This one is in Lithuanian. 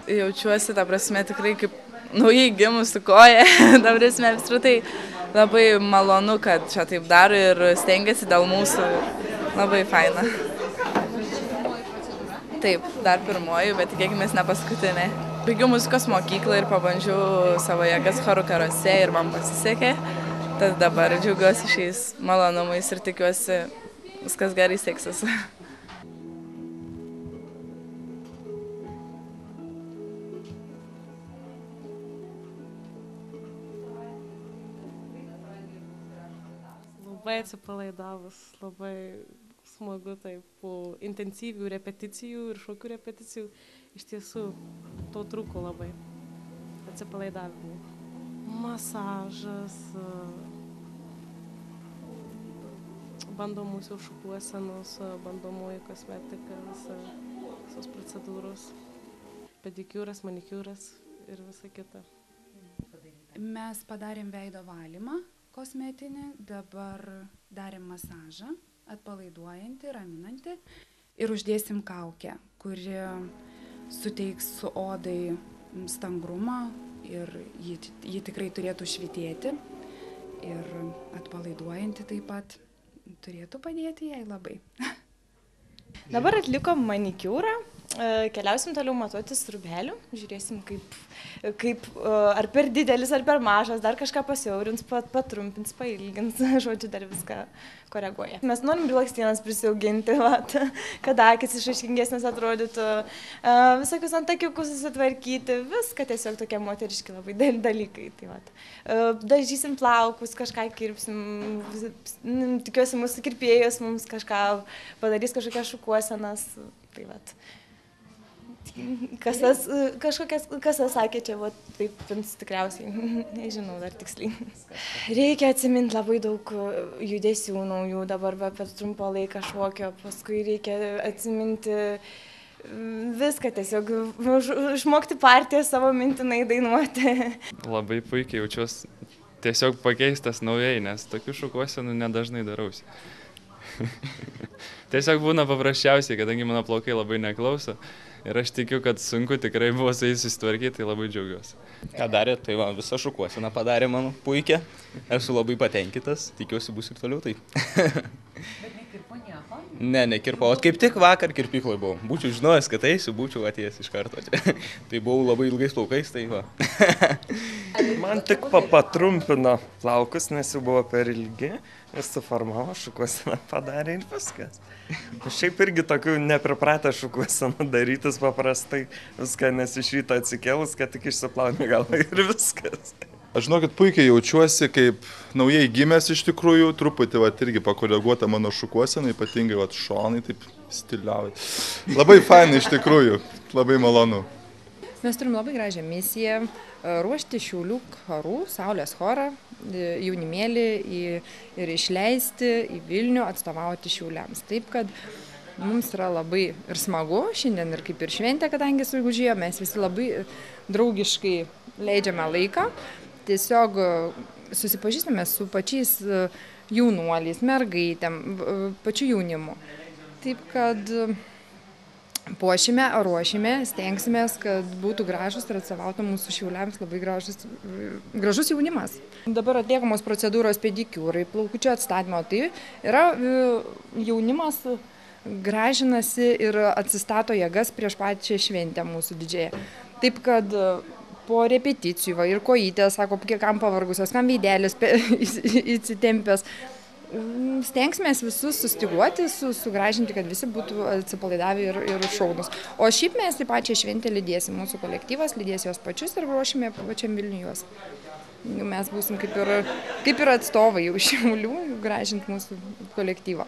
Jaučiuosi, ta prasme, tikrai kaip naujai gimusi koja, ta prasme, apskritai labai malonu, kad čia taip daro ir stengiasi dėl mūsų. Labai faina. Taip, dar pirmoji, bet tikėkime ne paskutinė. Baigiau muzikos mokyklą ir pabandžiau savo jėgas chorų karuose ir man pasisekė. Tad dabar džiaugiuosi šiais malonumais ir tikiuosi viskas gerai seksis. Labai atsipalaidavus, labai smagu taip po intensyvių repeticijų ir šokių repeticijų. Iš tiesų, to trūko labai. Atsipalaidavimų. Masažas, bandomųjų šukuosenos, bandomųjų kosmetika, visos procedūros, pedikiūras, manikiūras ir visa kita. Mes padarėm veido valymą kosmetinį, dabar darėm masažą, atpalaiduojantį, raminantį ir uždėsim kaukę, kuri suteiks odai stangrumą ir ji tikrai turėtų švytėti ir atpalaiduojantį taip pat turėtų padėti jai labai. Dabar atlikom manikiūrą, keliausim toliau matuotis rūbelių, žiūrėsim ar per didelis, ar per mažas, dar kažką pasiaurins, patrumpins, pailgins, žodžiu, dar viską koreguoja. Mes norim blakstienas prisiauginti, kad akis išraiškingesnės atrodytų, visokius antakiukus susitvarkyti, viską tiesiog tokie moteriški labai dalykai. Dažysim plaukus, kažką kirpsim, tikiuosi mūsų kirpėjos mums kažką padarys, kažkokias šukuosenas. Kas sakė čia, taip tikriausiai, nežinau dar tiksliai. Reikia atsiminti labai daug judesių naujų, dabar per trumpą laiką šokio, paskui reikia atsiminti viską, tiesiog išmokti partiją savo mintinai dainuoti. Labai puikiai jaučiuosi tiesiog pakeistas naujai, nes tokių šukuosenų nedažnai darausi. Tiesiog būna paprasčiausiai, kadangi mano plaukai labai neklauso. Ir aš tikiu, kad sunku tikrai buvo su jais susitvarkyti, tai labai džiaugiuosi. Ką darė, tai visą šukuoseną padarė man puikia. Esu labai patenkintas, tikiuosi bus ir toliau tai. Bet nekirpo nieko? Ne, nekirpo. O kaip tik vakar kirpykloj buvau. Būčiau žinojęs, kad eisiu, būčiau atėjęs iš karto. Tai buvau labai ilgais plaukais, tai va. Man tik patrumpino plaukus, nes jau buvo per ilgi. Ir suformavo, šukuoseną padarė ir viskas. Šiaip irgi tokių nepripratę šukuosenų darytis paprastai viską, nes iš ryto atsikėlus, kad tik išsiplauni galvą ir viskas. Aš žinokit, puikiai jaučiuosi kaip naujai gimęs iš tikrųjų, truputį irgi pakoreguota mano šukuosena, ypatingai šonai taip stiliauja. Labai fainai iš tikrųjų, labai malonu. Mes turim labai gražią misiją ruošti Šiaulių chorų, Saulės chorą, jaunimėlį ir išleisti į Vilnių atstovauti Šiauliams. Taip, kad mums yra labai ir smagu, šiandien ir kaip ir šventė, kadangi sugužėjo, mes visi labai draugiškai leidžiame laiką. Tiesiog susipažįstame su pačiais jaunuoliais, mergaitėm, pačiu jaunimu. Taip, kad puošime, ruošime, stengsimės, kad būtų gražus ir atstovautų mūsų Šiauliams labai gražus jaunimas. Dabar atliekamos procedūros pedikiūrai, plaukučių atstatymo, tai yra jaunimas gražinasi ir atsistato jėgas prieš pačią šventę mūsų didžiąją. Taip, kad po repeticijų ir kojytės, sako, kam pavargusios, kam veidelis įsitempęs. Stengsimės visus sustiguoti, sugražinti, kad visi būtų atsipalaidavę ir šaunus. O šiaip mes į pačią šventę lydėsim, mūsų kolektyvas lydės juos pačius ir ruošime pačiam Vilniui juos. Mes būsim kaip ir atstovai jau Šiaulių gražinti mūsų kolektyvą.